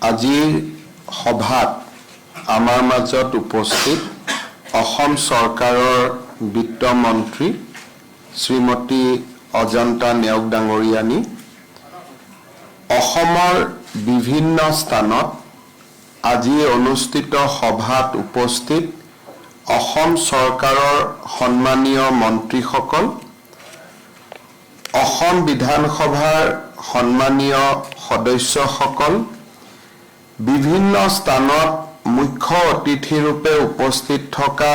আজিৰ সভাত আমাৰ মাজত উপস্থিত অসম চৰকাৰৰ বিত্তমন্ত্ৰী শ্ৰীমতী অজন্তা নেওগ ডাঙৰীয়ানী, অসমৰ বিভিন্ন স্থানত আজি অনুষ্ঠিত সভাত উপস্থিত অসম চৰকাৰৰ সন্মানীয় মন্ত্ৰীসকল, অসম বিধানসভাৰ সন্মানীয় সদস্যসকল, বিভিন্ন স্থানত মুখ্য অতিথি ৰূপে উপস্থিত থকা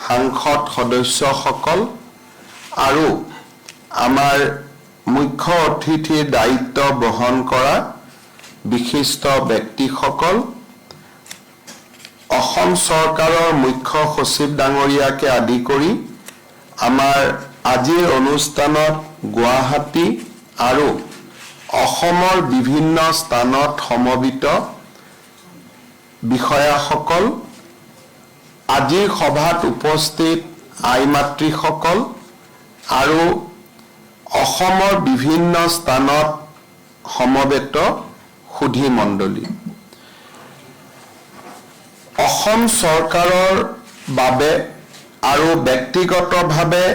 সাংসদ সদস্যসকল আৰু আমাৰ মুখ্য অতিথিৰ দায়িত্ব বহন কৰা বিশিষ্ট ব্যক্তিসকল, অসম চৰকাৰৰ মুখ্য সচিব ডাঙৰীয়াকে আদি কৰি আমাৰ আজিৰ অনুষ্ঠানত গুৱাহাটী আৰু অসমৰ বিভিন্ন স্থানত সমবেত বিষয়াসকল, আজিৰ সভাত উপস্থিত আই মাতৃসকল আৰু অসমৰ বিভিন্ন স্থানত সমবেত সুধী মণ্ডলী। অসম চৰকাৰৰ বাবে আৰু ব্যক্তিগতভাৱে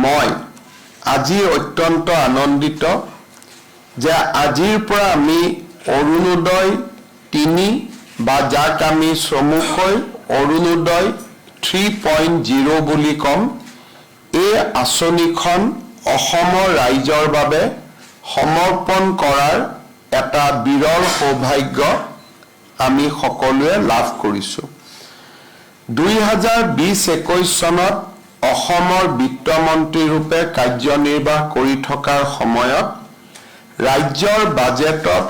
মই আজি অত্যন্ত আনন্দিত যে আজিৰ পৰা আমি অৰুণোদয় 3 বা যাক আমি চমুকৈ অৰুণোদয় 3.0 বুলি কম, এই আঁচনিখন অসমৰ ৰাইজৰ বাবে সমৰ্পণ কৰাৰ এটা বিৰল সৌভাগ্য আমি সকলোৱে লাভ কৰিছোঁ। 2020-21 চনত অসমৰ বিত্তমন্ত্ৰী ৰূপে কাৰ্যনিৰ্বাহ কৰি থকাৰ সময়ত ৰাজ্যৰ বাজেটত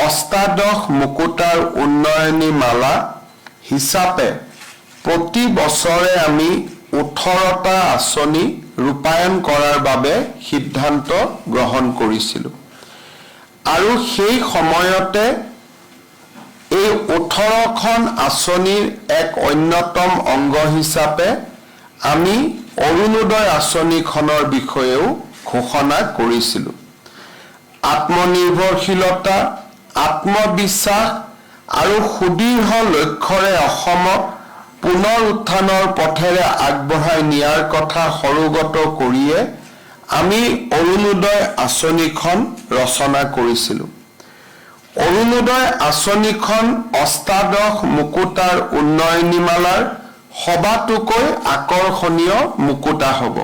অষ্টাদশ মুকুতাৰ উন্নয়নী মালা হিচাপে প্ৰতি বছৰে আমি 18টা আঁচনি ৰূপায়ণ কৰাৰ বাবে সিদ্ধান্ত গ্ৰহণ কৰিছিলোঁ আৰু সেই সময়তে এই 18খন আঁচনিৰ এক অন্যতম অংগ হিচাপে আমি অৰুণোদয় আঁচনিখনৰ বিষয়েও ঘোষণা কৰিছিলোঁ। আত্মনিৰ্ভৰশীলতা, আত্মবিশ্বাস আৰু সুদৃঢ় লক্ষ্যৰে অসমক পুনৰ উত্থানৰ পথেৰে আগবঢ়াই নিয়াৰ কথা সৰুগত কৰিয়ে আমি অৰুণোদয় আঁচনিখন ৰচনা কৰিছিলোঁ। অৰুণোদয় আঁচনিখন অষ্টাদশ মুকুতাৰ উন্নয়নীমালাৰ সবাতোকৈ আকৰ্ষণীয় মুকুতা হ'ব।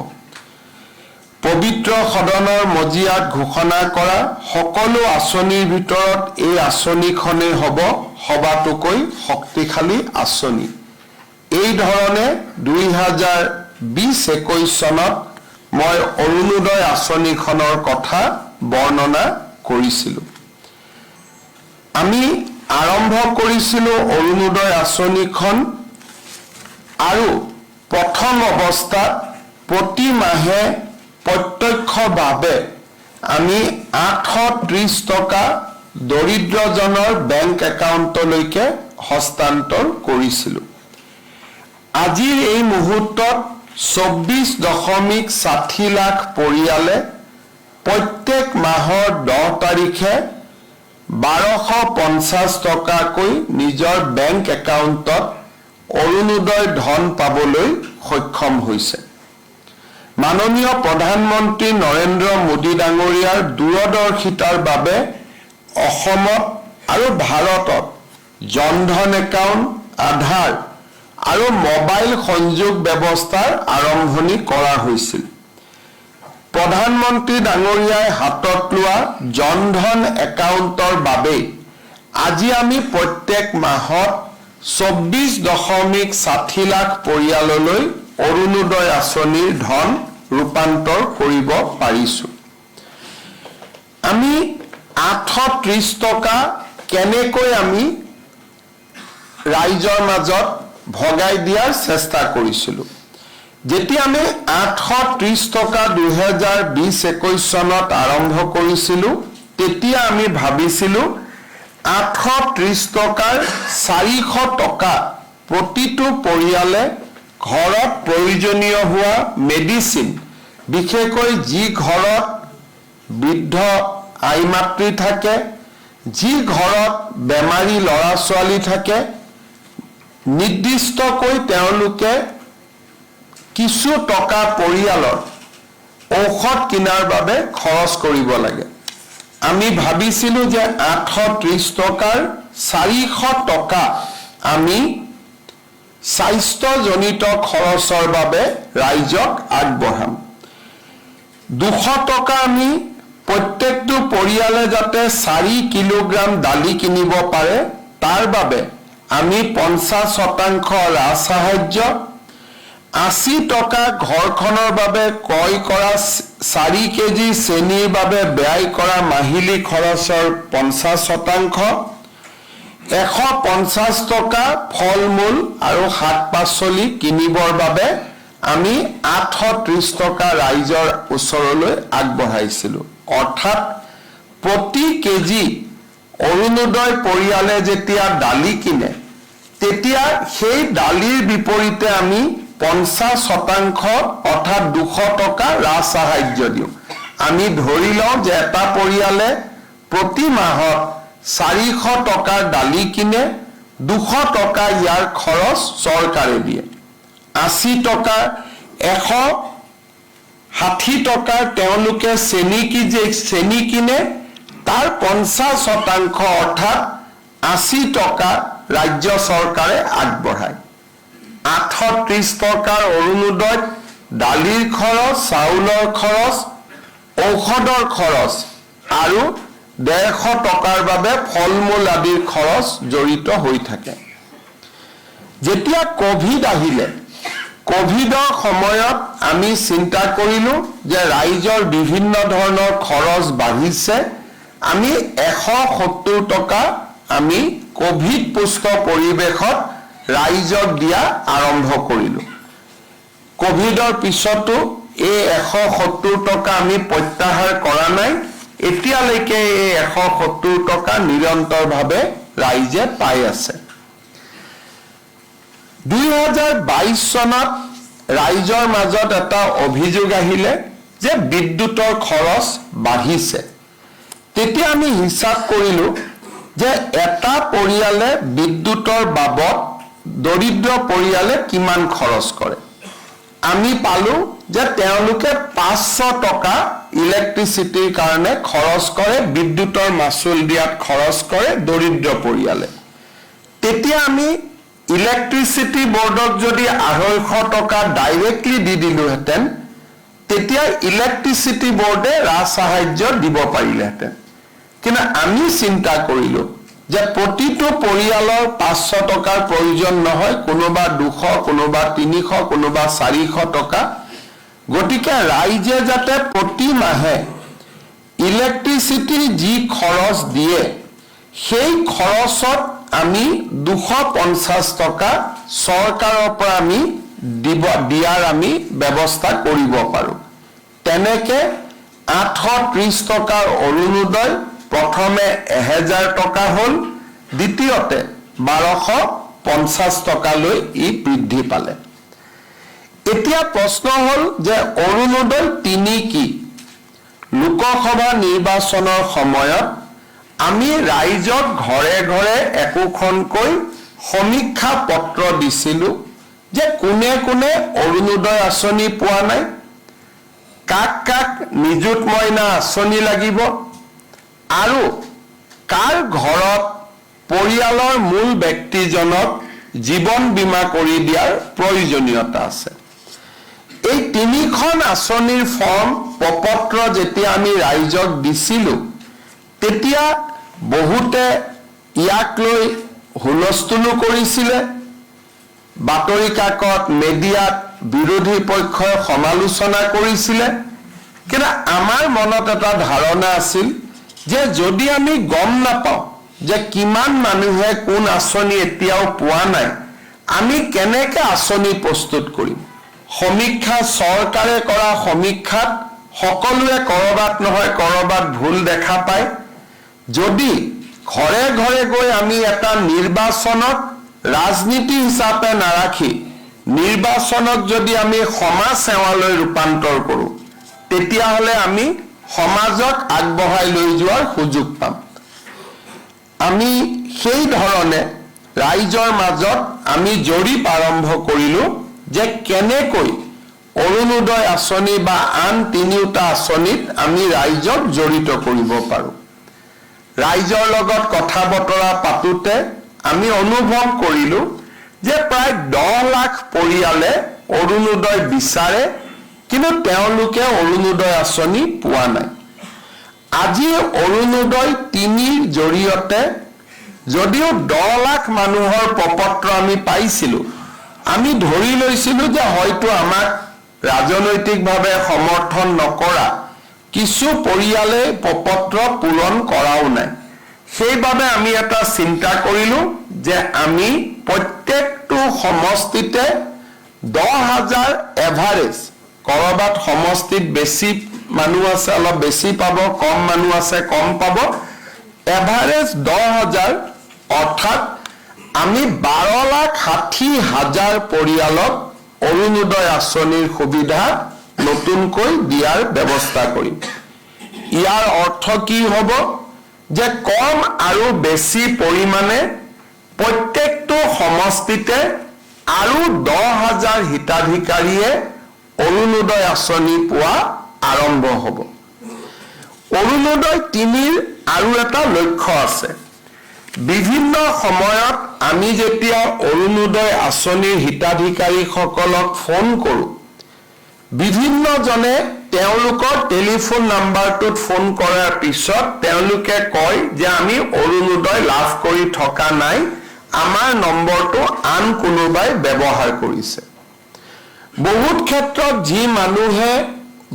পবিত্ৰ সদনৰ মজিয়াত ঘোষণা কৰা সকলো আঁচনিৰ ভিতৰত এই আঁচনিখনেই হ'ব সবাতোকৈ শক্তিশালী আঁচনি। এই ধৰণে 2020-21 চনত মই অৰুণোদয় আঁচনিখনৰ কথা বৰ্ণনা কৰিছিলোঁ। আমি আৰম্ভ কৰিছিলোঁ অৰুণোদয় আঁচনিখন আৰু প্ৰথম অৱস্থাত প্ৰতি মাহে প্ৰত্যক্ষভাৱে আমি 830 টকা দৰিদ্ৰজনৰ বেংক একাউণ্টলৈকে হস্তান্তৰ কৰিছিলোঁ। আজিৰ এই মুহূৰ্তত 24.60 লাখ পৰিয়ালে প্ৰত্যেক মাহৰ 10 তাৰিখে 1250 টকাকৈ নিজৰ বেংক একাউণ্টত অৰুণোদয় ধন পাবলৈ সক্ষম হৈছে। মাননীয় প্ৰধানমন্ত্ৰী নৰেন্দ্ৰ মোদী ডাঙৰীয়াৰ দূৰদৰ্শিতাৰ বাবে অসমত আৰু ভাৰতত জনধন একাউণ্ট, আধাৰ আৰু মোবাইল সংযোগ ব্যৱস্থাৰ আৰম্ভণি কৰা হৈছিল। প্ৰধানমন্ত্ৰী ডাঙৰীয়াই হাতত লোৱা জনধন একাউণ্টৰ বাবে আজি আমি প্ৰত্যেক মাহত 24.60 লাখ পৰিয়াললৈ অৰুণোদয় আঁচনিৰ ধন ৰূপান্তৰ কৰিব পাৰিছোঁ। আমি 830 টকা কেনেকৈ আমি ৰাইজৰ মাজত ভগাই দিয়াৰ চেষ্টা কৰিছিলোঁ। যেতিয়া আমি 830 টকা 2020-21 চনত আৰম্ভ কৰিছিলোঁ, তেতিয়া আমি ভাবিছিলোঁ 830 টকাৰ 400 টকা প্ৰতিটো পৰিয়ালে ঘৰত প্ৰয়োজনীয় হোৱা মেডিচিন, বিশেষকৈ যি ঘৰত বৃদ্ধ আই মাতৃ থাকে, যি ঘৰত বেমাৰী ল'ৰা ছোৱালী থাকে নিৰ্দিষ্টকৈ তেওঁলোকে কিছু টকা পৰিয়ালৰ ঔষধ কিনাৰ বাবে খৰচ কৰিব লাগে। আমি ভাবিছিলোঁ যে 830 টকাৰ 400 টকা আমি স্বাস্থ্যজনিত খৰচৰ বাবে ৰাইজক আগবঢ়াম। 200 টকা আমি প্ৰত্যেকটো পৰিয়ালে যাতে 4 কিলোগ্ৰাম দালি কিনিব পাৰে তাৰ বাবে আমি 50% ৰাজ সাহায্য, 80 টকা ঘৰখনৰ বাবে ক্ৰয় কৰা 4 কেজি চেনিৰ বাবে ব্যয় কৰা মাহিলী খৰচৰ 50%, 150 টকা ফল মূল আৰু শাক পাচলি কিনিবৰ বাবে আমি 830 টকা ৰাইজৰ ওচৰলৈ আগবঢ়াইছিলোঁ। অৰ্থাৎ প্ৰতি কেজি অৰুণোদয় পৰিয়ালে যেতিয়া দালি কিনে তেতিয়া সেই দালিৰ বিপৰীতে আমি 50% অৰ্থাৎ 200 টকা ৰাজ সাহায্য দিওঁ। আমি ধৰি লওঁ যে এটা পৰিয়ালে প্ৰতি মাহত 400 টকাৰ দালি কিনে, 200 টকা ইয়াৰ খৰচ চৰকাৰে দিয়ে। 80 টকা 160 টকাৰ তেওঁলোকে চেনি কিনে, তাৰ 50% অৰ্থাৎ 80 টকা ৰাজ্য চৰকাৰে আগবঢ়ায়। 830 টকাৰ অৰুণোদয়ত দালিৰ খৰচ, চাউলৰ খৰচ, ঔষধৰ খৰচ আৰু 150 টকাৰ বাবে ফল মূল আদিৰ খৰচ জড়িত হৈ থাকে। যেতিয়া কোভিড আহিলে, কোভিডৰ সময়ত আমি চিন্তা কৰিলোঁ যে ৰাইজৰ বিভিন্ন ধৰণৰ খৰচ বাঢ়িছে। আমি 170 টকা আমি কোভিড পুষ্ট পৰিৱেশত ৰাইজক দিয়া আৰম্ভ কৰিলোঁ। কোভিডৰ পিছতো এই 170 টকা আমি প্ৰত্যাহাৰ কৰা নাই। এতিয়ালৈকে এই 170 টকা নিৰন্তৰভাৱে ৰাইজে পাই আছে। 2022 চনত ৰাইজৰ মাজত এটা অভিযোগ আহিলে যে বিদ্যুতৰ খৰচ বাঢ়িছে। তেতিয়া আমি হিচাপ কৰিলোঁ যে এটা পৰিয়ালে বিদ্যুতৰ বাবদ দৰিদ্ৰ পৰিয়ালে কিমান খৰচ কৰে। আমি পালোঁ যে তেওঁলোকে 500 টকা ইলেক্ট্ৰিচিটিৰ কাৰণে খৰচ কৰে, বিদ্যুতৰ মাচুল দিয়াত খৰচ কৰে দৰিদ্ৰ পৰিয়ালে। তেতিয়া আমি ইলেক্ট্ৰিচিটি বৰ্ডক যদি 250 টকা ডাইৰেক্টলি দি দিলোহেঁতেন তেতিয়া ইলেক্ট্ৰিচিটি বৰ্ডে ৰাজ সাহায্য দিব পাৰিলেহেঁতেন। কিন্তু আমি চিন্তা কৰিলোঁ যে প্ৰতিটো পৰিয়ালৰ 500 টকাৰ প্ৰয়োজন নহয়, কোনোবা 200, কোনোবা 300, কোনোবা 400 টকা। গতিকে ৰাইজে যাতে প্ৰতি মাহে ইলেক্ট্ৰিচিটিৰ যি খৰচ দিয়ে সেই খৰচত আমি 250 টকা চৰকাৰৰ পৰা আমি দিয়াৰ আমি ব্যৱস্থা কৰিব পাৰোঁ। তেনেকে 830 টকাৰ অৰুণোদয় প্ৰথমে 1000 টকা হ'ল, দ্বিতীয়তে 1250 টকালৈ ই বৃদ্ধি পালে। এতিয়া প্ৰশ্ন হ'ল যে অৰুণোদয় 3 কি? লোকসভা নিৰ্বাচনৰ সময়ত আমি ৰাইজক ঘৰে ঘৰে একোখনকৈ সমীক্ষা পত্ৰ দিছিলোঁ যে কোনে কোনে অৰুণোদয় আঁচনি পোৱা নাই, কাক কাক নিযুত মইনা আঁচনি লাগিব আৰু কাৰ ঘৰত পৰিয়ালৰ মূল ব্যক্তিজনক জীৱন বীমা কৰি দিয়াৰ প্ৰয়োজনীয়তা আছে। এই 3খন আঁচনিৰ ফৰ্ম প্ৰপত্ৰ যেতিয়া আমি ৰাইজক দিছিলোঁ তেতিয়া বহুতে ইয়াক লৈ হুলস্থুলো কৰিছিলে, বাতৰি কাকত মিডিয়াত বিৰোধী পক্ষই সমালোচনা কৰিছিলে। কিন্তু আমাৰ মনত এটা ধাৰণা আছিল যে যদি আমি গম নাপাওঁ যে কিমান মানুহে কোন আঁচনি এতিয়াও পোৱা নাই, আমি কেনেকৈ আঁচনি প্ৰস্তুত কৰিম? সমীক্ষা চৰকাৰে কৰা সমীক্ষাত সকলোৱে কৰবাত নহয় কৰবাত ভুল দেখা পায়। যদি ঘৰে ঘৰে গৈ আমি এটা নিৰ্বাচনক ৰাজনীতি হিচাপে নাৰাখি নিৰ্বাচনক যদি আমি সমাজ সেৱালৈ ৰূপান্তৰ কৰোঁ তেতিয়াহ'লে আমি সমাজক আগবঢ়াই লৈ যোৱাৰ সুযোগ পাম। আমি সেই ধৰণে ৰাইজৰ মাজত আমি জৰীপ আৰম্ভ কৰিলোঁ যে কেনেকৈ অৰুণোদয় আঁচনি বা আন তিনিওটা আঁচনিত আমি ৰাইজক জড়িত কৰিব পাৰোঁ। ৰাইজৰ লগত কথা বতৰা পাতোতে আমি অনুভৱ কৰিলোঁ যে প্ৰায় 10 লাখ পৰিয়ালে অৰুণোদয় বিচাৰে, কিন্তু তেওঁলোকে অৰুণোদয় আঁচনি পোৱা নাই। আজি অৰুণোদয় 3ৰ জৰিয়তে যদিও 10 লাখ মানুহৰ প্ৰপত্ৰ আমি পাইছিলোঁ, আমি ধৰি লৈছিলোঁ যে হয়তো আমাক ৰাজনৈতিকভাৱে সমৰ্থন নকৰা কিছু পৰিয়ালে প্ৰপত্ৰ পূৰণ কৰাও নাই। সেইবাবে আমি এটা চিন্তা কৰিলোঁ যে আমি প্ৰত্যেকটো সমষ্টিতে 10,000 এভাৰেজ, কৰবাত সমষ্টিত বেছি মানুহ আছে অলপ বেছি পাব, কম মানুহ আছে কম পাব, এভাৰেজ 10,000 অৰ্থাৎ আমি 12,60,000 পৰিয়ালক অৰুণোদয় আঁচনিৰ সুবিধা নতুনকৈ দিয়াৰ ব্যৱস্থা কৰিম। ইয়াৰ অৰ্থ কি হ'ব যে কম আৰু বেছি পৰিমাণে প্ৰত্যেকটো সমষ্টিতে আৰু 10,000 হিতাধিকাৰীয়ে অৰুণোদয় আঁচনি পোৱা আৰম্ভ হ'ব। অৰুণোদয় 3ৰ আৰু এটা লক্ষ্য আছে। বিভিন্ন সময়ত আমি যেতিয়া অৰুণোদয় আঁচনিৰ হিতাধিকাৰীসকলক ফোন কৰোঁ, বিভিন্নজনে তেওঁলোকৰ টেলিফোন নাম্বাৰটোত ফোন কৰাৰ পিছত তেওঁলোকে কয় যে আমি অৰুণোদয় লাভ কৰি থকা নাই, আমাৰ নম্বৰটো আন কোনোবাই ব্যৱহাৰ কৰিছে। বহুত ক্ষেত্ৰত যি মানুহে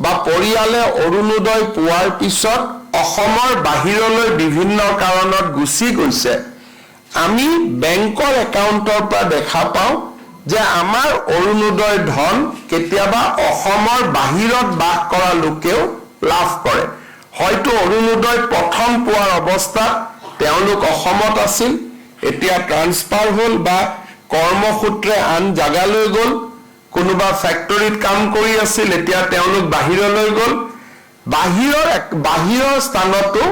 বা পৰিয়ালে অৰুণোদয় পোৱাৰ পিছত অসমৰ বাহিৰলৈ বিভিন্ন কাৰণত গুচি গৈছে, আমি বেংকৰ একাউণ্টৰ পৰা দেখা পাওঁ যে আমাৰ অৰুণোদয় ধন কেতিয়াবা অসমৰ বাহিৰত বাস কৰা লোকেও লাভ কৰে। হয়তো অৰুণোদয় প্ৰথম পোৱাৰ অৱস্থাত তেওঁলোক অসমত আছিল, এতিয়া ট্ৰান্সফাৰ হ'ল বা কৰ্মসূত্ৰে আন জাগালৈ গ'ল, কোনোবা ফেক্টৰীত কাম কৰি আছিল, এতিয়া তেওঁলোক বাহিৰলৈ গ'ল। বাহিৰৰ স্থানতো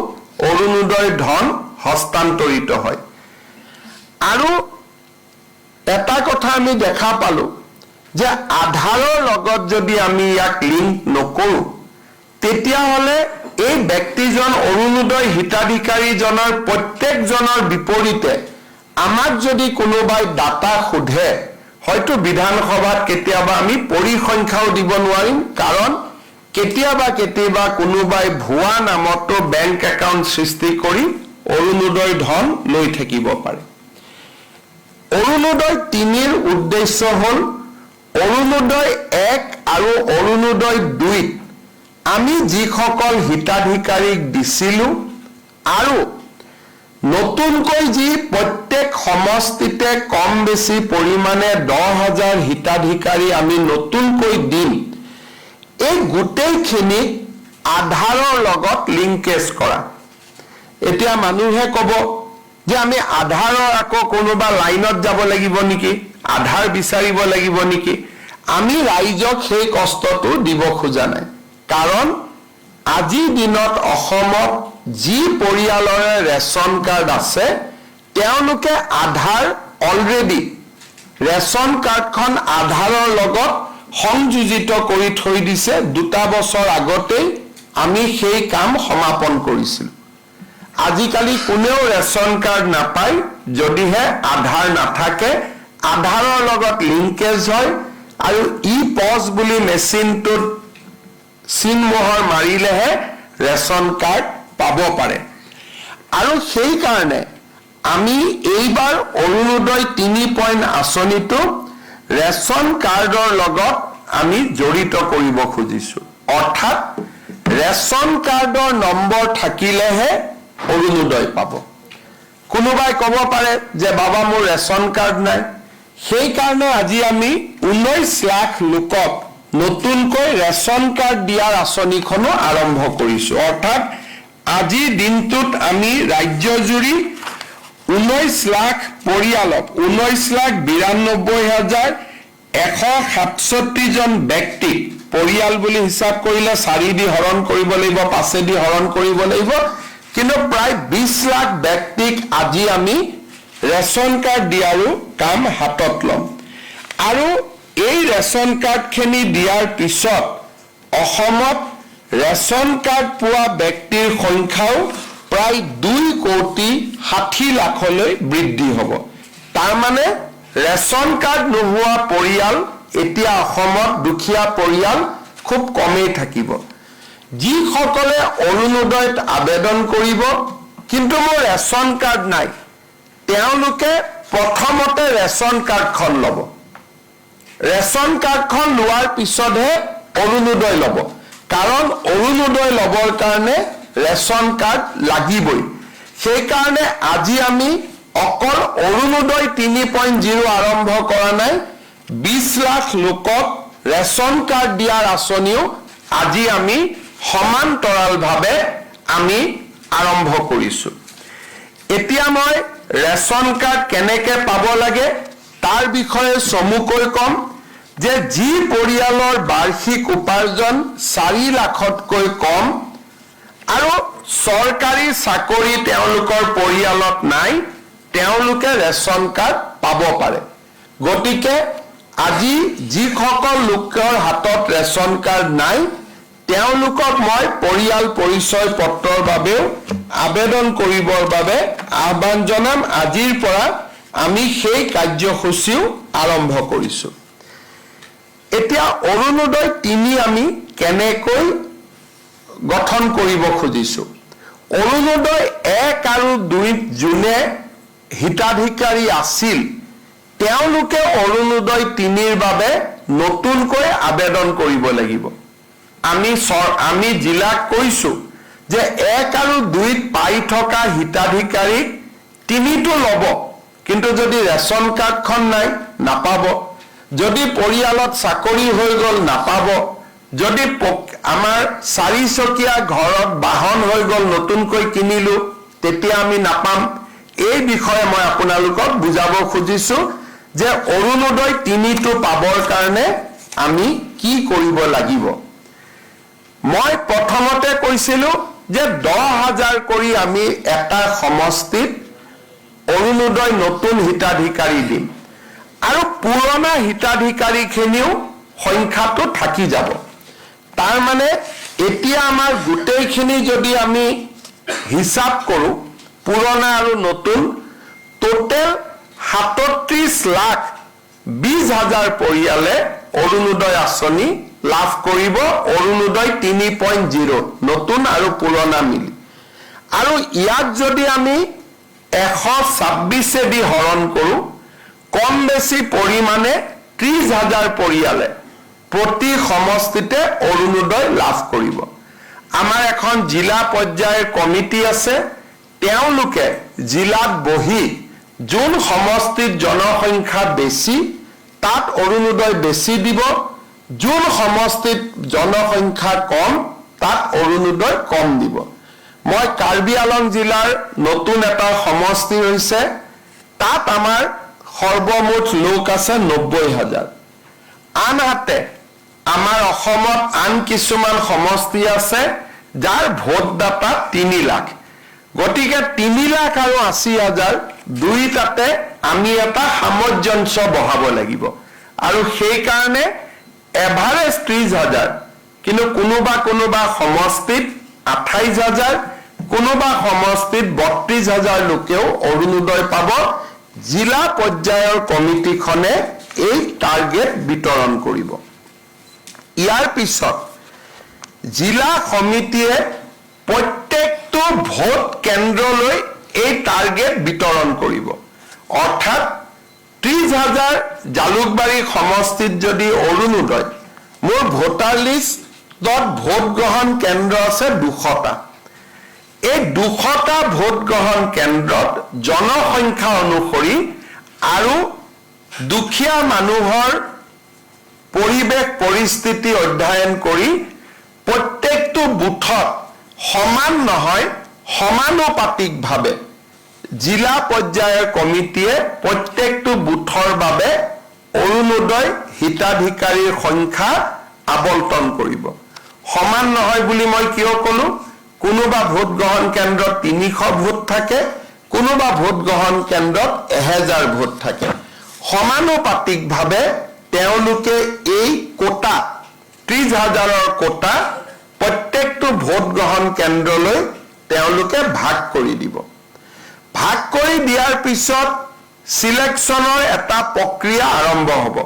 অৰুণোদয় ধন হস্তান্তৰিত হয়। আৰু এটা কথা আমি দেখা পালোঁ যে আধাৰৰ লগত যদি আমি ইয়াক লিংক নকৰোঁ, তেতিয়াহ'লে এই ব্যক্তিজন অৰুণোদয় হিতাধিকাৰীজনৰ প্ৰত্যেকজনৰ বিপৰীতে আমাক যদি কোনোবাই ডাটা সোধে, হয়তো বিধানসভাত কেতিয়াবা আমি পৰিসংখ্যাও দিব নোৱাৰিম, কাৰণ কেতিয়াবা কোনোবাই ভুৱা নামতো বেংক একাউণ্ট সৃষ্টি কৰি অৰুণোদয় ধন লৈ থাকিব পাৰে। অৰুণোদয় 3ৰ উদ্দেশ্য হ'ল অৰুণোদয় 1 আৰু অৰুণোদয় 2ত আমি যিসকল হিতাধিকাৰীক দিছিলোঁ আৰু নতুনকৈ যি প্ৰত্যেক সমষ্টিতে কম বেছি পৰিমাণে 10,000 হিতাধিকাৰী আমি নতুনকৈ দিম, এই গোটেইখিনিক আধাৰৰ লগত লিংকেজ কৰা। এতিয়া মানুহে ক'ব যে আমি আধাৰৰ আকৌ কোনোবা লাইনত যাব লাগিব নেকি, আধাৰ বিচাৰিব লাগিব নেকি? আমি ৰাইজক সেই কষ্টটো দিব খোজা নাই, কাৰণ আজিৰ দিনত অসমত যি পৰিয়ালৰে ৰেচন কাৰ্ড আছে, তেওঁলোকে আধাৰ অলৰেডি ৰেচন কাৰ্ডখন আধাৰৰ লগত সংযোজিত কৰি থৈ দিছে। 2 বছৰ আগতেই আমি সেই কাম সমাপন কৰিছিলোঁ। আজিকালি কোনেও ৰেচন কাৰ্ড নাপায় যদিহে আধাৰ নাথাকে, আধাৰৰ লগত লিংকেজ হয় আৰু ই-পজ বুলি মেচিনটোত চিনমোহৰ মাৰিলেহে ৰেচন কাৰ্ড পাব পাৰে। আৰু সেইকাৰণে আমি এইবাৰ অৰুণোদয় 3 আঁচনিটো ৰেচন কাৰ্ডৰ লগত আমি জড়িত কৰিব খুজিছোঁ। অৰ্থাৎ ৰেচন কাৰ্ডৰ নম্বৰ থাকিলেহে অৰুণোদয় পাব। কোনোবাই ক'ব পাৰে যে বাবা মোৰ ৰেচন কাৰ্ড নাই, সেইকাৰণে আজি আমি 19 লাখ লোকক নতুনকৈ ৰেচন কাৰ্ড দিয়াৰ আঁচনিখনো আৰম্ভ কৰিছোঁ। অৰ্থাৎ আজিৰ দিনটোত আমি ৰাজ্যজুৰি 19 লাখ পৰিয়ালক 19,92,167 জন ব্যক্তিক পৰিয়াল বুলি হিচাপ কৰিলে 4 দি হৰণ কৰিব লাগিব, 5 দি হৰণ কৰিব লাগিব, কিন্তু প্ৰায় 20 লাখ ব্যক্তিক আজি আমি ৰেচন কাৰ্ড দিয়াৰো কাম হাতত ল'ম আৰু এই ৰেচন কাৰ্ডখিনি দিয়াৰ পিছত অসমত ৰেচন কাৰ্ড পোৱা ব্যক্তিৰ সংখ্যাও প্ৰায় 2 কোটি 60 লাখলৈ বৃদ্ধি হ'ব। তাৰ মানে ৰেচন কাৰ্ড নোহোৱা পৰিয়াল এতিয়া অসমত দুখীয়া পৰিয়াল খুব কমেই থাকিব। যিসকলে অৰুণোদয়ত আবেদন কৰিব কিন্তু মোৰ ৰেচন কাৰ্ড নাই তেওঁলোকে প্ৰথমতে ৰেচন কাৰ্ডখন ল'ব। ৰেচন কাৰ্ডখন লোৱাৰ পিছতহে অৰুণোদয় ল'ব, কাৰণ অৰুণোদয় ল'বৰ কাৰণে ৰেচন কাৰ্ড লাগিবই। সেইকাৰণে আজি আমি অকল অৰুণোদয় 3.0 আৰম্ভ কৰা নাই, 20 লাখ লোকক ৰেচন কাৰ্ড দিয়াৰ আঁচনিও আজি আমি সমান্তৰালভাৱে আমি আৰম্ভ কৰিছোঁ। এতিয়া মই ৰেচন কাৰ্ড কেনেকৈ পাব লাগে তাৰ বিষয়ে চমুকৈ ক'ম যে যি পৰিয়ালৰ বাৰ্ষিক উপাৰ্জন 4 লাখতকৈ কম আৰু চৰকাৰী চাকৰি তেওঁলোকৰ পৰিয়ালত নাই তেওঁলোকে ৰেচন কাৰ্ড পাব পাৰে। গতিকে আজি যিসকল লোকৰ হাতত ৰেচন কাৰ্ড নাই তেওঁলোকক মই পৰিয়াল পৰিচয় পত্ৰৰ বাবেও আবেদন কৰিবৰ বাবে আহ্বান জনাম। আজিৰ পৰা আমি সেই কাৰ্যসূচীও আৰম্ভ কৰিছোঁ। এতিয়া অৰুণোদয় 3 আমি কেনেকৈ গঠন কৰিব খুজিছোঁ। অৰুণোদয় 1 আৰু 2 যোনে হিতাধিকাৰী আছিল তেওঁলোকে অৰুণোদয় 3ৰ বাবে নতুনকৈ আবেদন কৰিব লাগিব। আমি জিলাক কৈছোঁ যে 1 আৰু 2ত পাই থকা হিতাধিকাৰীক 3টো ল'ব, কিন্তু যদি ৰেচন কাৰ্ডখন নাই নাপাব, যদি পৰিয়ালত চাকৰি হৈ গ'ল নাপাব, যদি আমাৰ 4 চকীয়া ঘৰত বাহন হৈ গ'ল নতুনকৈ কিনিলোঁ তেতিয়া আমি নাপাম। এই বিষয়ে মই আপোনালোকক বুজাব খুজিছোঁ যে অৰুণোদয় 3টো পাবৰ কাৰণে আমি কি কৰিব লাগিব। মই প্ৰথমতে কৈছিলোঁ যে 10,000 কৰি আমি এটা সমষ্টিত অৰুণোদয় নতুন হিতাধিকাৰী দিম আৰু পুৰণা হিতাধিকাৰীখিনিও সংখ্যাটো থাকি যাব। তাৰ মানে এতিয়া আমাৰ গোটেইখিনি যদি আমি হিচাপ কৰোঁ পুৰণা আৰু নতুন টোটেল 37,20,000 পৰিয়ালে অৰুণোদয় আঁচনি লাভ কৰিব অৰুণোদয় 3.0 নতুন আৰু পুৰণা মিলি। আৰু ইয়াত যদি আমি 126 দি হৰণ কৰোঁ কম বেছি পৰিমাণে 30,000 পৰিয়ালে প্ৰতি সমষ্টিতে অৰুণোদয় লাভ কৰিব। আমাৰ এখন জিলা পৰ্যায়ৰ কমিটি আছে, তেওঁলোকে জিলাত বহি যোন সমষ্টিত জনসংখ্যা বেছি তাত অৰুণোদয় বেছি দিব, যোন সমষ্টিত জনসংখ্যা কম তাত অৰুণোদয় কম দিব। মই কাৰ্বি আলং জিলাৰ নতুন এটা সমষ্টি হৈছে, তাত আমাৰ সৰ্বমুঠ লোক আছে 90,000। আনহাতে আমাৰ অসমত আন কিছুমান সমষ্টি আছে যাৰ ভোটদাতা 3 লাখ। গতিকে 3 লাখ আৰু 80,000 দুইটাতে আমি এটা সামঞ্জস্য বহাব লাগিব আৰু সেইকাৰণে এভাৰেজ 30,000, কিন্তু কোনোবা সমষ্টিত 28,000, কোনোবা সমষ্টিত 32,000 লোকেও অৰুণোদয় পাব। জিলা পৰ্যায়ৰ কমিটিখনে এই টাৰ্গেট বিতৰণ কৰিব। ইয়াৰ পিছত জিলা সমিতিয়ে প্ৰত্যেকটো ভোট কেন্দ্ৰলৈ এই টাৰ্গেট বিতৰণ কৰিব। অৰ্থাৎ 30,000 জালুকবাৰী সমষ্টিত যদি অৰুণোদয়, মোৰ ভোটাৰ লিষ্টত ভোট গ্ৰহণ কেন্দ্ৰ আছে 200টা। এই 200টা ভোট গ্ৰহণ কেন্দ্ৰত জনসংখ্যা অনুসৰি আৰু দুখীয়া মানুহৰ পৰিৱেশ পৰিস্থিতি অধ্যয়ন কৰি প্ৰত্যেকটো বুথত সমান নহয় সমানুপাতিকভাৱে জিলা পৰ্যায়ৰ কমিটিয়ে প্ৰত্যেকটো বুথৰ বাবে অৰুণোদয় হিতাধিকাৰীৰ সংখ্যা আবণ্টন কৰিব। সমান নহয় বুলি মই কিয় ক'লো, কোনোবা ভোট গ্ৰহণ কেন্দ্ৰত 300 ভোট থাকে, কোনোবা ভোট গ্ৰহণ কেন্দ্ৰত 1000 ভোট থাকে। সমানুপাতিকভাৱে তেওঁলোকে এই কোটা 30,000ৰ কোটা প্ৰত্যেকটো ভোট গ্ৰহণ কেন্দ্ৰলৈ তেওঁলোকে ভাগ কৰি দিব। ভাগ কৰি দিয়াৰ পিছত সিলেকশ্যনৰ এটা প্ৰক্ৰিয়া আৰম্ভ হ'ব।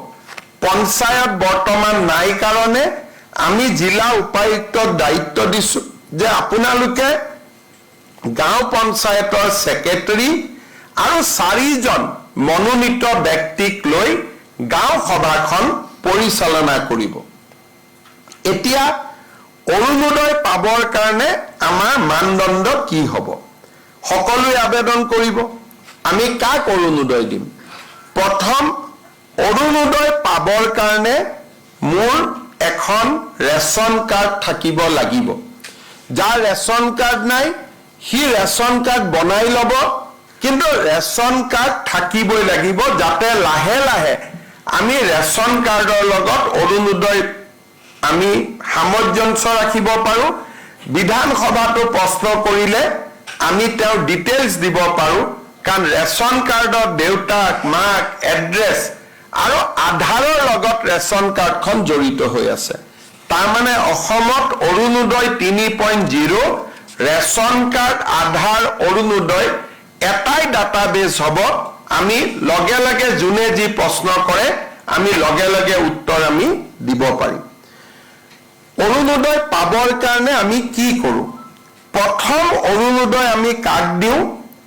পঞ্চায়ত বৰ্তমান নাই কাৰণে আমি জিলা উপায়ুক্তক দায়িত্ব দিছোঁ যে আপোনালোকে গাঁও পঞ্চায়তৰ সেক্ৰেটাৰী আৰু 4জন মনোনীত ব্যক্তিক লৈ গাঁও সভাখন পৰিচালনা কৰিব। এতিয়া অৰুণোদয় পাবৰ কাৰণে আমাৰ মানদণ্ড কি হ'ব? সকলোৱে আবেদন কৰিব। আমি কাক অৰুণোদয় দিম? প্ৰথম অৰুণোদয় পাবৰ কাৰণে মোৰ এখন ৰেচন কাৰ্ড থাকিব লাগিব। যাৰ ৰেচন কাৰ্ড নাই সি ৰেচন কাৰ্ড বনাই ল'ব, কিন্তু ৰেচন কাৰ্ড থাকিবই লাগিব যাতে লাহে লাহে আমি ৰেচন কাৰ্ডৰ লগত অৰুণোদয় আমি সামঞ্জস্য ৰাখিব পাৰোঁ। বিধানসভাটো প্ৰশ্ন কৰিলে আমি তেওঁৰ ডিটেইলছ দিব পাৰোঁ, কাৰণ ৰেচন কাৰ্ডত দেউতাক, মাক, এড্ৰেছ আৰু আধাৰৰ লগত ৰেচন কাৰ্ডখন জড়িত হৈ আছে। তাৰমানে অসমত অৰুণোদয় 3.0 ৰেচন কাৰ্ড, আধাৰ, অৰুণোদয় এটাই ডাটাবেছ হ'ব। আমি লগে লগে যোনে যি প্ৰশ্ন কৰে আমি লগে লগে উত্তৰ আমি দিব পাৰিম। অৰুণোদয় পাবৰ কাৰণে আমি কি কৰোঁ? প্ৰথম অৰুণোদয় আমি কাক দিওঁ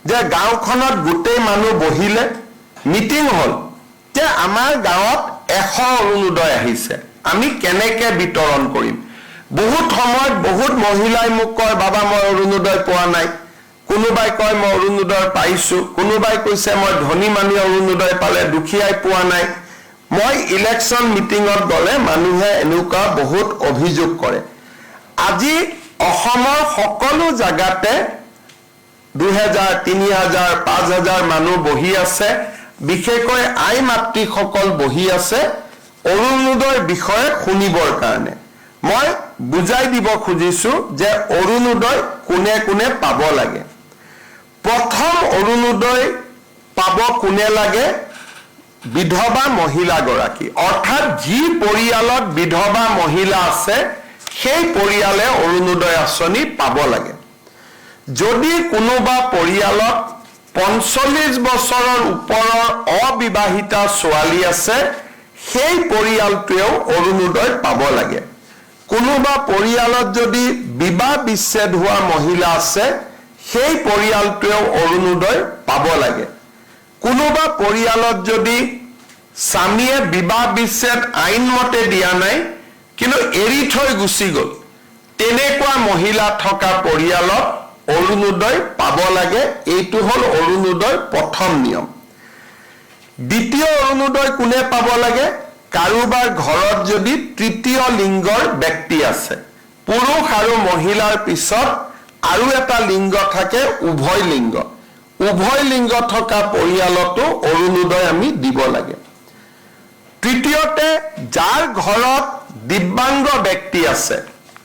যে গাঁওখনত গোটেই মানুহ বহিলে, মিটিং হ'ল যে আমাৰ গাঁৱত 100 অৰুণোদয় আহিছে, আমি কেনেকৈ বিতৰণ কৰিম। বহুত সময়ত বহুত মহিলাই মোক কয়, বাবা মই অৰুণোদয় পোৱা নাই। কোনোবাই কয় মই অৰুণোদয় পাইছোঁ, কোনোবাই কৈছে মই ধনী মানুহে অৰুণোদয় পালে, দুখীয়াই পোৱা নাই। মই ইলেকশ্যন মিটিঙত গ'লে মানুহে এনেকুৱা বহুত অভিযোগ কৰে। আজি অসমৰ সকলো জাগাতে 2000, 3000, 5000 মানুহ বহি আছে, বিশেষকৈ আই মাতৃসকল বহি আছে অৰুণোদয়ৰ বিষয়ে শুনিবৰ কাৰণে। মই বুজাই দিব খুজিছোঁ যে অৰুণোদয় কোনে কোনে পাব লাগে। প্ৰথম অৰুণোদয় পাব কোনে লাগে? বিধৱা মহিলাগৰাকী, অৰ্থাৎ যি পৰিয়ালত বিধৱা মহিলা আছে সেই পৰিয়ালে অৰুণোদয় আঁচনি পাব লাগে। যদি কোনোবা পৰিয়ালত 45 বছৰৰ ওপৰৰ অবিবাহিতা ছোৱালী আছে সেই পৰিয়ালটোৱেও অৰুণোদয় পাব লাগে। কোনোবা পৰিয়ালত যদি বিবাহ বিচ্ছেদ হোৱা মহিলা আছে সেই পৰিয়ালটোৱেও অৰুণোদয় পাব লাগে। কোনোবা পৰিয়ালত যদি স্বামীয়ে বিবাহ বিচ্ছেদ আইনমতে দিয়া নাই কিন্তু এৰি থৈ গুচি গ'ল, তেনেকুৱা মহিলা থকা পৰিয়ালত অৰুণোদয় পাব লাগে। এইটো হ'ল অৰুণোদয় প্ৰথম নিয়ম। দ্বিতীয় অৰুণোদয় কোনে পাব লাগে? কাৰোবাৰ ঘৰত যদি তৃতীয় লিংগৰ ব্যক্তি আছে, পুৰুষ আৰু মহিলাৰ পিছত আৰু এটা লিংগ থাকে উভয় লিংগ, উভয় লিংগ থকা পৰিয়ালতো অৰুণোদয় আমি দিব লাগে। তৃতীয়তে যাৰ ঘৰত দিব্যাংগ ব্যক্তি আছে,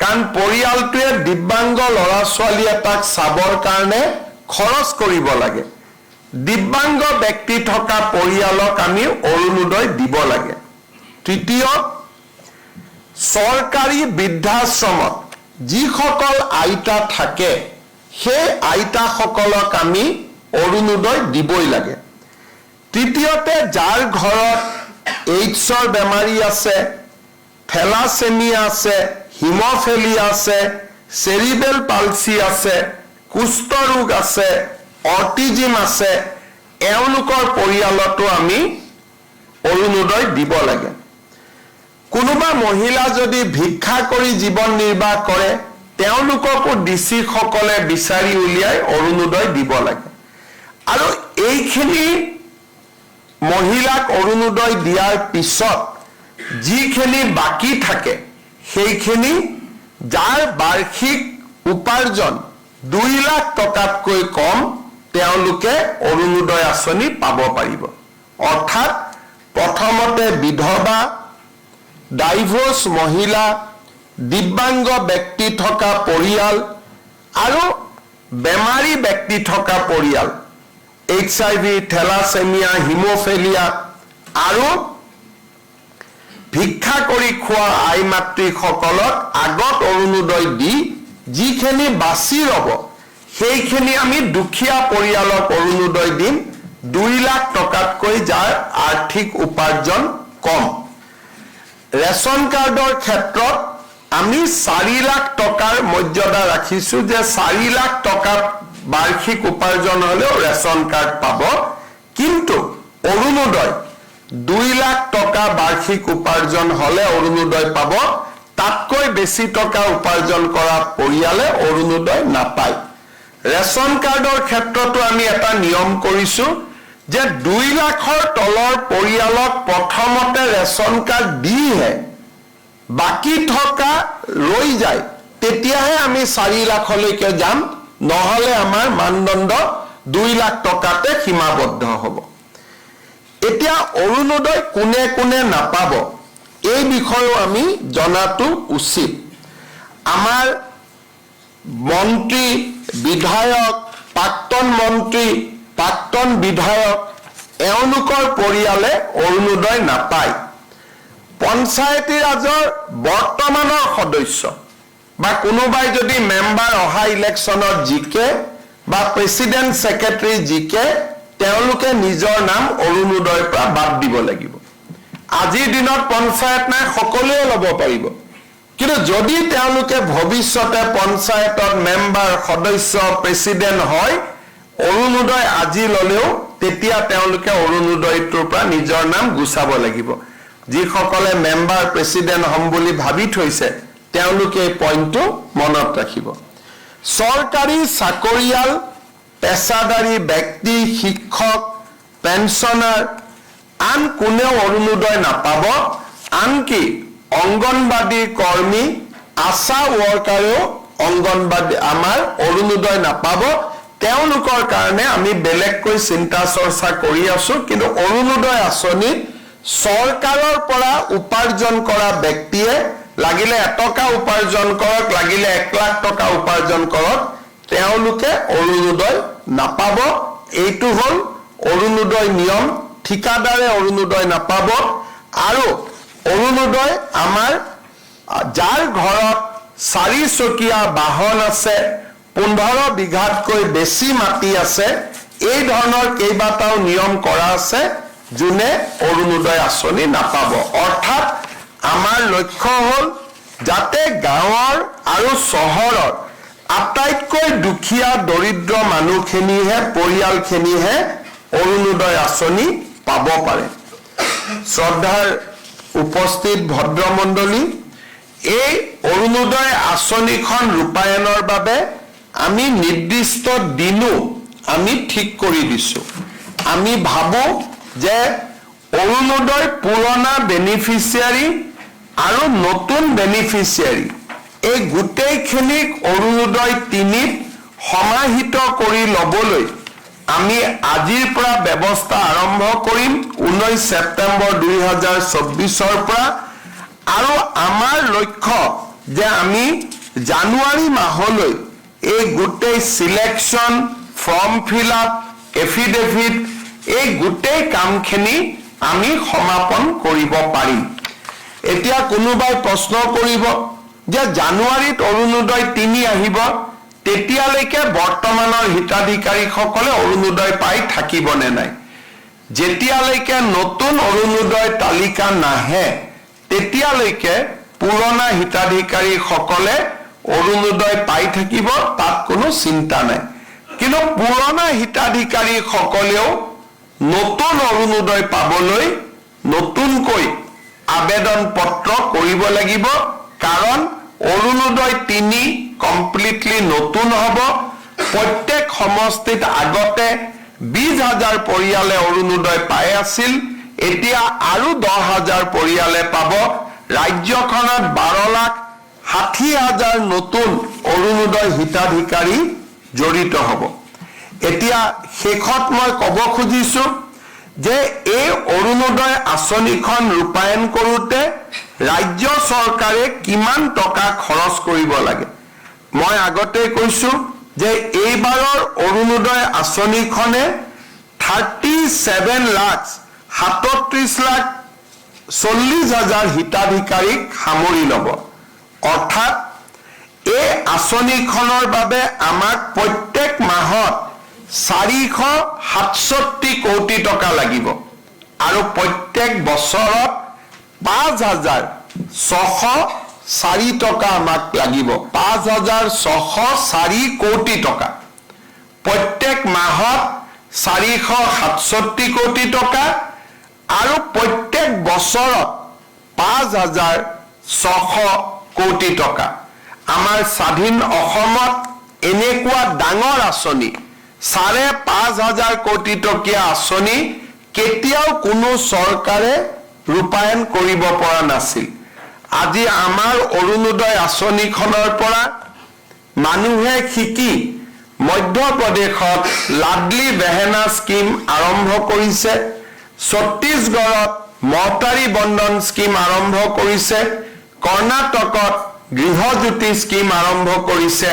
কাৰণ পৰিয়ালটোৱে দিব্যাংগ ল'ৰা ছোৱালী এটাক চাবৰ কাৰণে খৰচ কৰিব লাগে, দিব্যাংগ ব্যক্তি থকা পৰিয়ালক আমি অৰুণোদয় দিব লাগে। তৃতীয়, চৰকাৰী বৃদ্ধাশ্ৰমত যিসকল আইতা থাকে সেই আইতাসকলক আমি অৰুণোদয় দিবই লাগে। তৃতীয়তে যাৰ ঘৰত এইডছৰ বেমাৰী আছে, থেলাছেমিয়া আছে, হিম'ফেলিয়া আছে, চেৰিবেল পালচি আছে, কুষ্ঠ ৰোগ আছে, অটিজিম আছে, এওঁলোকৰ পৰিয়ালতো আমি অৰুণোদয় দিব লাগে। কোনোবা মহিলা যদি ভিক্ষা কৰি জীৱন নিৰ্বাহ কৰে তেওঁলোককো ডিচি সকলে বিচাৰি উলিয়াই অৰুণোদয় দিব লাগে। আৰু এইখিনি মহিলাক অৰুণোদয় দিয়াৰ পিছত যিখিনি বাকী থাকে সেইখিনি যাৰ বাৰ্ষিক উপাৰ্জন 2 লাখ টকাতকৈ কম তেওঁলোকে অৰুণোদয় আঁচনি পাব পাৰিব। অৰ্থাৎ প্ৰথমতে বিধৱা, ডাইভোৰ্চ মহিলা, দিব্যাংগ ব্যক্তি থকা পৰিয়াল, আৰু বেমাৰী ব্যক্তি থকা পৰিয়াল HIV, থেলাছেমিয়া, হিমোফেলিয়া আৰু ভিক্ষা কৰি খোৱা আই মাতৃসকলক আগত অৰুণোদয় দি যিখিনি বাছি ৰব সেইখিনি আমি দুখীয়া পৰিয়ালক অৰুণোদয় দিম 2 লাখ টকাতকৈ যাৰ আৰ্থিক উপাৰ্জন কম। ৰেচন কাৰ্ডৰ ক্ষেত্ৰত আমি 4 লাখ টকাৰ মৰ্যাদা ৰাখিছো যে 4 লাখ টকা বাৰ্ষিক উপাৰ্জন হলেও ৰেচন কাৰ্ড পাব, কিন্তু অৰুণোদয় 2 লাখ টকা বাৰ্ষিক উপাৰ্জন হলে অৰুণোদয় পাব, তাতকৈ বেছি টকা উপাৰ্জন কৰা পৰিয়ালে অৰুণোদয় নাপায়। ৰেচন কাৰ্ডৰ ক্ষেত্ৰতো আমি এটা নিয়ম কৰিছো যে 2 লাখৰ তলৰ পৰিয়ালক প্ৰথমতে ৰেচন কাৰ্ড দিহে বাকি থকা ৰৈ যায়, তেতিয়াহে আমি 4 লাখলৈকে যাম, নহলে আমাৰ মানদণ্ড 2 লাখ টকাতে সীমাবদ্ধ হ'ব। এতিয়া অৰুণোদয় কোনে কোনে নাপাব এই বিষয়েও আমি জনাটো উচিত। আমাৰ মন্ত্ৰী, বিধায়ক, প্ৰাক্তন মন্ত্ৰী, প্ৰাক্তন বিধায়ক এওঁলোকৰ পৰিয়ালে অৰুণোদয় নাপায়। পঞ্চায়তী ৰাজৰ বৰ্তমানৰ সদস্য বা কোনোবাই যদি মেম্বাৰ অহা ইলেকশ্যনত জিকে বা প্ৰেচিডেণ্ট ছেক্ৰেটাৰী জিকে, তেওঁলোকে নিজৰ নাম অৰুণোদয়ৰ পৰা বাদ দিব লাগিব। আজিৰ দিনত পঞ্চায়ত নাই, সকলোৱে ল'ব পাৰিব, কিন্তু যদি তেওঁলোকে ভৱিষ্যতে পঞ্চায়তত মেম্বাৰ, সদস্য, প্ৰেচিডেণ্ট হয়, অৰুণোদয় আজি ল'লেও তেতিয়া তেওঁলোকে অৰুণোদয়টোৰ পৰা নিজৰ নাম গুচাব লাগিব। যিসকলে মেম্বাৰ, প্ৰেচিডেণ্ট হ'ম বুলি ভাবি থৈছে তেওঁলোকে এই পইণ্টটো মনত ৰাখিব। চৰকাৰী চাকৰিয়াল, পেছাদাৰী ব্যক্তি, শিক্ষক, পেঞ্চনাৰ আন কোনেও অৰুণোদয় নাপাব। আনকি অংগনবাদী কৰ্মী, আশা ৱৰ্কাৰেও অংগনবাদী আমাৰ অৰুণোদয় নাপাব। তেওঁলোকৰ কাৰণে আমি বেলেগকৈ চিন্তা চৰ্চা কৰি আছো, কিন্তু অৰুণোদয় আঁচনিত চৰকাৰৰ পৰা উপাৰ্জন কৰা ব্যক্তিয়ে লাগিলে 1 টকা উপাৰ্জন কৰক, লাগিলে 1 লাখ টকা উপাৰ্জন কৰক, তেওঁলোকে অৰুণোদয় নাপাব। এইটো হ'ল অৰুণোদয় নিয়ম। ঠিকাদাৰে অৰুণোদয় নাপাব। আৰু অৰুণোদয় আমাৰ যাৰ ঘৰত 4 চকীয়া বাহন আছে, 15 বিঘাতকৈ বেছি মাটি আছে, এই ধৰণৰ কেইবাটাও নিয়ম কৰা আছে, যোনে অৰুণোদয় আঁচনি নাপাব। অৰ্থাৎ আমাৰ লক্ষ্য হ'ল যাতে গাঁৱৰ আৰু চহৰৰ আটাইতকৈ দুখীয়া দৰিদ্ৰ মানুহখিনিহে, পৰিয়ালখিনিহে অৰুণোদয় আঁচনি পাব পাৰে। শ্ৰদ্ধাৰ উপস্থিত ভদ্ৰমণ্ডলী, এই অৰুণোদয় আঁচনিখন ৰূপায়ণৰ বাবে আমি নিৰ্দিষ্ট দিনো আমি ঠিক কৰি দিছো। আমি ভাবো যে অৰুণোদয় পুৰণা বেনিফিচিয়াৰী আৰু নতুন বেনিফিচিয়াৰী এই গোটেইখিনিক অৰুণোদয় 3ত সমাহিত কৰি ল'বলৈ আমি আজিৰ পৰা ব্যৱস্থা আৰম্ভ কৰিম 19 ছেপ্টেম্বৰ 2024 পৰা। আৰু আমাৰ লক্ষ্য যে আমি জানুৱাৰী মাহলৈ এই গোটেই সিলেকশ্যন, ফৰ্ম ফিল আপ, এফিডেভিট, এই গোটেই কামখিনি আমি সমাপন কৰিব পাৰিম। এতিয়া কোনোবাই প্ৰশ্ন কৰিব যে জানুৱাৰীত অৰুণোদয় 3 আহিব, তেতিয়ালৈকে বৰ্তমানৰ হিতাধিকাৰীসকলে অৰুণোদয় পাই থাকিবনে নাই? যেতিয়ালৈকে নতুন অৰুণোদয় তালিকা নাহে তেতিয়ালৈকে পুৰণা হিতাধিকাৰীসকলে অৰুণোদয় পাই থাকিব, তাত কোনো চিন্তা নাই। কিন্তু পুৰণা হিতাধিকাৰীসকলেও নতুন অৰুণোদয় পাবলৈ নতুনকৈ আবেদন পত্ৰ কৰিব লাগিব, কাৰণ অৰুণোদয় 3 কমপ্লিটলি নতুন হ'ব। প্ৰত্যেক সমষ্টিত আগতে 20,000 পৰিয়ালে অৰুণোদয় পাই আছিল, এতিয়া আৰু 10,000 পৰিয়ালে পাব। ৰাজ্যখনত 12,60,000 নতুন অৰুণোদয় হিতাধিকাৰী জড়িত হ'ব। এতিয়া শেষত মই ক'ব খুজিছো যে এই অৰুণোদয় আঁচনিখন ৰূপায়ণ কৰোঁতে ৰাজ্য চৰকাৰে কিমান টকা খৰচ কৰিব লাগে। মই আগতে কৈছো যে এইবাৰৰ অৰুণোদয় আঁচনিখনে 37 লাখ 37 লাখ 40,000 হিতাধিকাৰীক সামৰি ল'ব। অৰ্থাৎ এই আঁচনিখনৰ বাবে আমাক প্ৰত্যেক মাহত 467 কোটি টকা লাগিব আৰু প্ৰত্যেক বছৰত 5,604 টকা আমাক লাগিব। 5,604 কোটি টকা প্ৰত্যেক মাহত 467 কোটি টকা আৰু প্ৰত্যেক বছৰত 5,600 কোটি টকা। আমাৰ স্বাধীন অসমত এনেকুৱা ডাঙৰ আঁচনি 5,500 কোটি টকীয়া আঁচনি কেতিয়াও কোনো চৰকাৰে ৰূপায়ণ কৰিব পৰা নাছিল। আজি আমাৰ অৰুণোদয় আঁচনিখনৰ পৰা মানুহে শিকি মধ্যপ্ৰদেশত লাডলি বেহেনা স্কিম আৰম্ভ কৰিছে, ছত্তীশগড়ত মহতাৰী বন্ধন স্কিম আৰম্ভ কৰিছে, কৰ্ণাটকত গৃহজ্যোতি স্কিম আৰম্ভ কৰিছে।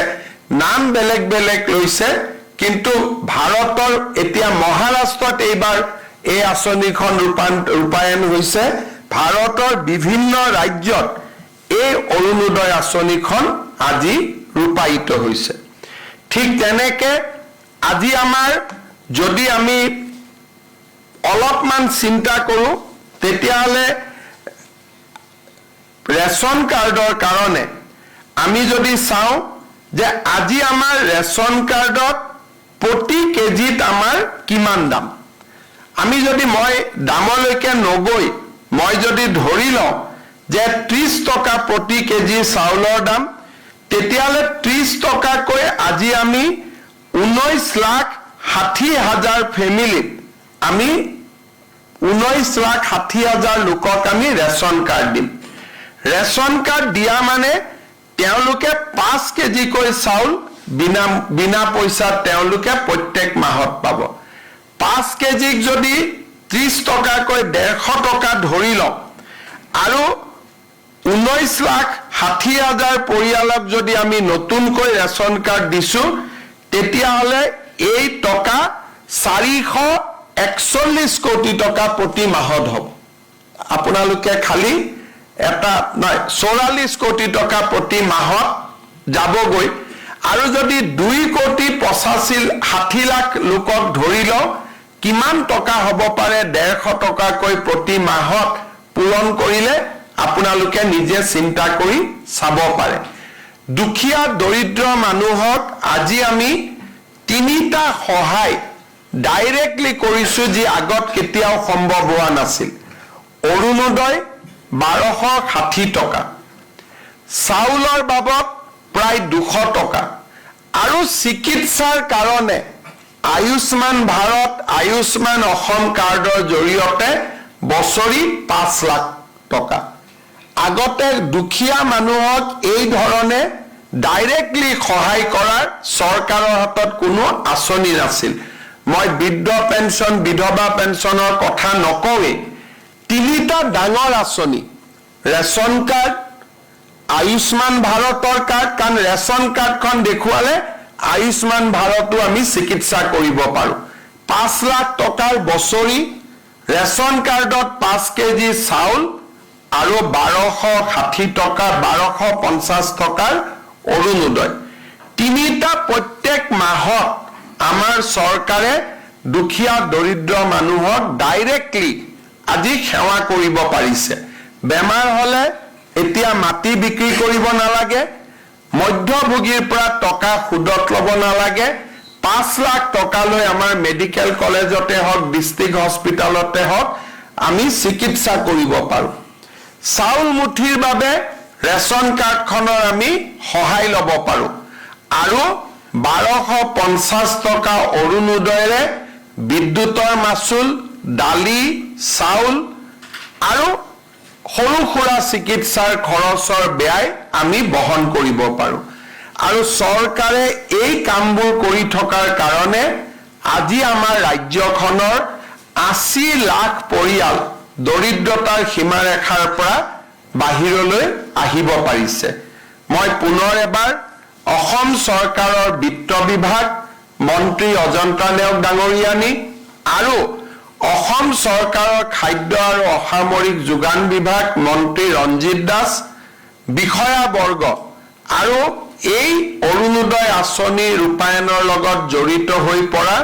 নাম বেলেগ বেলেগ লৈছে, কিন্তু ভাৰতৰ এতিয়া মহাৰাষ্ট্ৰত এইবাৰ এই আঁচনিখন ৰূপায়ণ হৈছে। ভাৰতৰ বিভিন্ন ৰাজ্যত এই অৰুণোদয় আঁচনিখন আজি ৰূপায়িত হৈছে। ঠিক তেনেকে আজি আমাৰ যদি আমি অলপমান চিন্তা কৰোঁ তেতিয়াহ'লে ৰেচন কাৰ্ডৰ কাৰণে আমি যদি চাওঁ যে আজি আমাৰ ৰেচন কাৰ্ডত প্ৰতি কেজিত আমাৰ কিমান দাম। আমি যদি মই দামলৈকে নগৈ মই যদি ধৰি লওঁ যে 30 টকা প্ৰতি কেজি চাউলৰ দাম, তেতিয়াহ'লে 30 টকাকৈ আজি আমি 19,60,000 ফেমিলিত আমি 19,60,000 লোকক আমি ৰেচন কাৰ্ড দিম। ৰেচন কাৰ্ড দিয়া মানে তেওঁলোকে 5 কেজিকৈ চাউল বিনা পইচাত তেওঁলোকে প্ৰত্যেক মাহত পাব। 5 কেজিক যদি 30 টকাকৈ 150 টকা ধৰি লওঁ আৰু 19,60,000 পৰিয়ালক যদি আমি নতুনকৈ ৰেচন কাৰ্ড দিছোঁ, তেতিয়াহ'লে এই টকা 441 কোটি টকা প্ৰতি মাহত হ'ব। আপোনালোকে খালি এটা নহয় 44 কোটি টকা প্ৰতি মাহত যাবগৈ। আৰু যদি 2,85,60,000 লাখ লোকক ধৰি লওঁ, কিমান টকা হ'ব পাৰে 150 টকাকৈ প্ৰতি মাহত পূৰণ কৰিলে আপোনালোকে নিজে চিন্তা কৰি চাব পাৰে। দুখীয়া দৰিদ্ৰ মানুহক আজি আমি 3টা সহায় ডাইৰেক্টলি কৰিছোঁ, যি আগত কেতিয়াও সম্ভৱ হোৱা নাছিল। অৰুণোদয় 1,260 টকা, চাউলৰ বাবদ প্ৰায় 200 টকা, আৰু চিকিৎসাৰ কাৰণে আয়ুষ্মান ভাৰত আয়ুষ্মান অসম কাৰ্ডৰ জৰিয়তে বছৰি 5 লাখ টকা। আগতে দুখীয়া মানুহক এই ধৰণে ডাইৰেক্টলি সহায় কৰাৰ চৰকাৰৰ হাতত কোনো আঁচনি নাছিল। মই বৃদ্ধ পেঞ্চন বিধৱা পেঞ্চনৰ কথা নকওঁৱেই। 3টা ডাঙৰ আঁচনি, ৰেচন কাৰ্ড, আয়ুষ্মান ভাৰতৰ কাৰ্ড, কাৰণ ৰেচন কাৰ্ডখন দেখুৱালে আয়ুষ্মান ভাৰতো আমি চিকিৎসা কৰিব পাৰোঁ। 5 লাখ টকাৰ বছৰি ৰেচন কাৰ্ডত 5 কেজি চাউল আৰু 1,260 টকা 1,250 টকাৰ অৰুণোদয়। 3টা প্ৰত্যেক মাহত আমাৰ চৰকাৰে দুখীয়া দৰিদ্ৰ মানুহক ডাইৰেক্টলি আজি সেৱা কৰিব পাৰিছে। বেমাৰ হ'লে এতিয়া মাটি বিক্ৰী কৰিব নালাগে, মধ্যভোগীৰ পৰা টকা সুদত ল'ব নালাগে। 5 লাখ টকালৈ আমাৰ মেডিকেল কলেজতে হওক ডিষ্ট্ৰিক্ট হস্পিটালতে হওক আমি চিকিৎসা কৰিব পাৰোঁ। চাউল মুঠিৰ বাবে ৰেচন কাৰ্ডখনৰ আমি সহায় ল'ব পাৰোঁ আৰু 1,250 টকা অৰুণোদয়েৰে বিদ্যুতৰ মাচুল, দালি, চাউল আৰু সৰু সুৰা চিকিৎসাৰ খৰচৰ ব্যয় আমি বহন কৰিব পাৰোঁ। আৰু চৰকাৰে এই কামবোৰ কৰি থকাৰ কাৰণে আজি আমাৰ ৰাজ্যখনৰ 80 লাখ পৰিয়াল দৰিদ্ৰতাৰ সীমাৰেখাৰ পৰা বাহিৰলৈ আহিব পাৰিছে। মই পুনৰ এবাৰ অসম চৰকাৰৰ বিত্ত বিভাগ মন্ত্ৰী অজন্তা নেওগ ডাঙৰীয়ানী আৰু অসম চৰকাৰৰ খাদ্য আৰু অসামৰিক যোগান বিভাগ মন্ত্ৰী ৰঞ্জিত দাস বিষয়াবৰ্গ আৰু এই অৰুণোদয় আঁচনি ৰূপায়ণৰ লগত জড়িত হৈ পৰা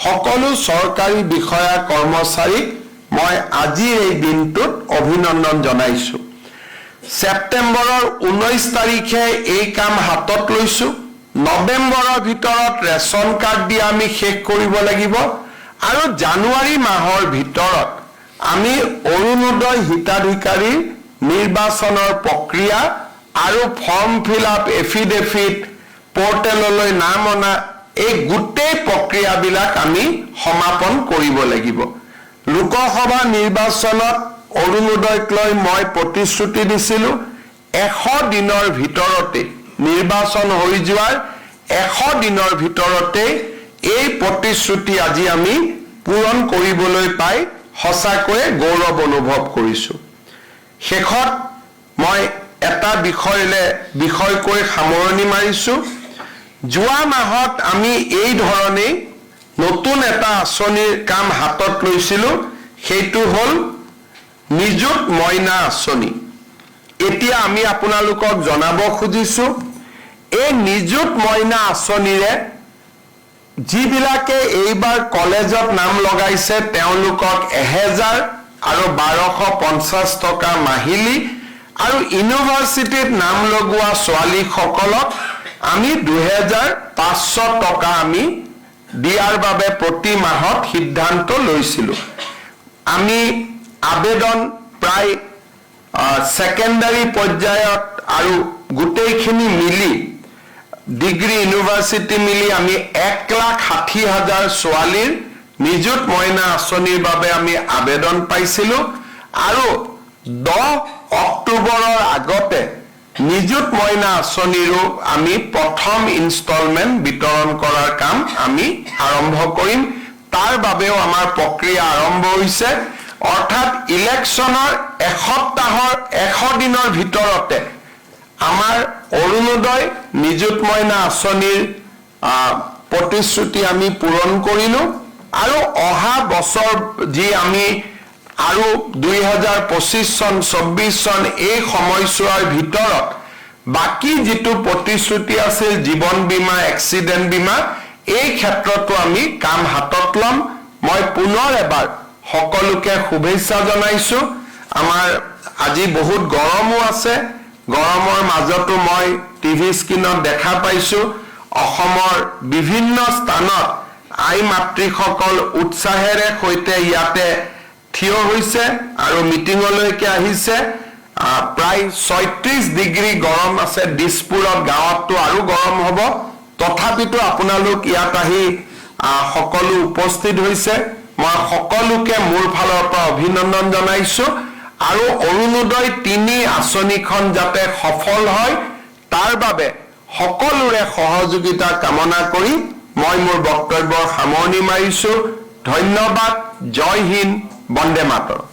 সকলো চৰকাৰী বিষয়া কৰ্মচাৰীক মই আজিৰ এই দিনটোত অভিনন্দন জনাইছো। ছেপ্টেম্বৰৰ 19 তাৰিখে এই কাম হাতত লৈছো। নৱেম্বৰৰ ভিতৰত ৰেচন কাৰ্ড দিয়া আমি শেষ কৰিব লাগিব আৰু জানুৱাৰী মাহৰ ভিতৰত আমি অৰুণোদয় হিতাধিকাৰীৰ নিৰ্বাচনৰ প্ৰক্ৰিয়া আৰু ফৰ্ম ফিল আপ এফিডেভিট পৰ্টেললৈ নাম অনা এই গোটেই প্ৰক্ৰিয়াবিলাক আমি সমাপন কৰিব লাগিব। লোকসভা নিৰ্বাচনত অৰুণোদয়ক লৈ মই প্ৰতিশ্ৰুতি দিছিলো 100 দিনৰ ভিতৰতে নিৰ্বাচন হৈ যোৱাৰ 100 দিনৰ ভিতৰতে এই প্ৰতিশ্ৰুতি আজি আমি পূৰণ কৰিবলৈ পাই সঁচাকৈয়ে গৌৰৱ অনুভৱ কৰিছো। শেষত মই এটা বিষয়কৈ সামৰণি মাৰিছো। যোৱা মাহত আমি এই ধৰণে নতুন এটা আঁচনিৰ কাম হাতত লৈছিলো, সেইটো হ'ল নিযুত মইনা আঁচনি। এতিয়া আমি আপোনালোকক জনাব খুজিছো এই নিযুত মইনা আঁচনিৰে যিবিলাকে এইবাৰ কলেজত নাম লগাইছে তেওঁলোকক 1000 আৰু 1250 টকা মাহিলী আৰু ইউনিভাৰ্চিটিত নাম লগোৱা ছোৱালীসকলক আমি 2500 টকা আমি দিয়াৰ বাবে প্ৰতি মাহত সিদ্ধান্ত লৈছিলো। আমি আবেদন প্ৰায় সেকেন্ডাৰী পৰ্যায়ত আৰু গোটেইখিনি মিলি ডিগ্ৰী ইউনিভাৰ্চিটি মিলি আমি 1,60,000 ছোৱালীৰ নিযুত মইনা আঁচনিৰ বাবে আমি আবেদন পাইছিলো আৰু 10 অক্টোবৰৰ আগতে নিযুত মইনা আঁচনিৰো আমি প্ৰথম ইনষ্টলমেন্ট বিতৰণ কৰাৰ কাম আমি আৰম্ভ কৰিম। তাৰ বাবেও আমাৰ প্ৰক্ৰিয়া আৰম্ভ হৈছে। অৰ্থাৎ ইলেকশ্যনৰ এসপ্তাহৰ 100 দিনৰ ভিতৰতে আমাৰ অৰুণোদয় নিযুত মইনা আঁচনিৰ প্ৰতিশ্ৰুতি আমি পূৰণ কৰিলো আৰু অহা বছৰ যি আমি আৰু 2025 চন 24 চন এই সময়ছোৱাৰ ভিতৰত বাকি যিটো প্ৰতিশ্ৰুতি আছিল জীৱন বীমা এক্সিডেন্ট বীমা এই ক্ষেত্ৰতো আমি কাম হাতত ল'ম। মই পুনৰ এবাৰ সকলোকে শুভেচ্ছা জনাইছো। আমাৰ আজি বহুত গৰমো আছে, গৰমৰ মাজতো মই টিভি স্ক্ৰীনত দেখা পাইছো অসমৰ বিভিন্ন স্থানত আই মাতৃসকল উৎসাহেৰে সৈতে ইয়াতে থিয় হৈছে আৰু মিটিঙলৈকে আহিছে। প্ৰায় 36 ডিগ্ৰী গৰম আছে দিছপুৰত, গাঁৱততো আৰু গৰম হ'ব। তথাপিতো আপোনালোক ইয়াত আহি সকলো উপস্থিত হৈছে। মই সকলোকে মোৰ ফালৰ পৰা অভিনন্দন জনাইছো আৰু অৰুণোদয় 3 আঁচনিখন যাতে সফল হয় তাৰ বাবে সকলোৰে সহযোগিতা কামনা কৰি মই মোৰ বক্তব্যৰ সামৰণি মাৰিছো। ধন্যবাদ। জয় হিন্দ, বন্দে মাতৰম।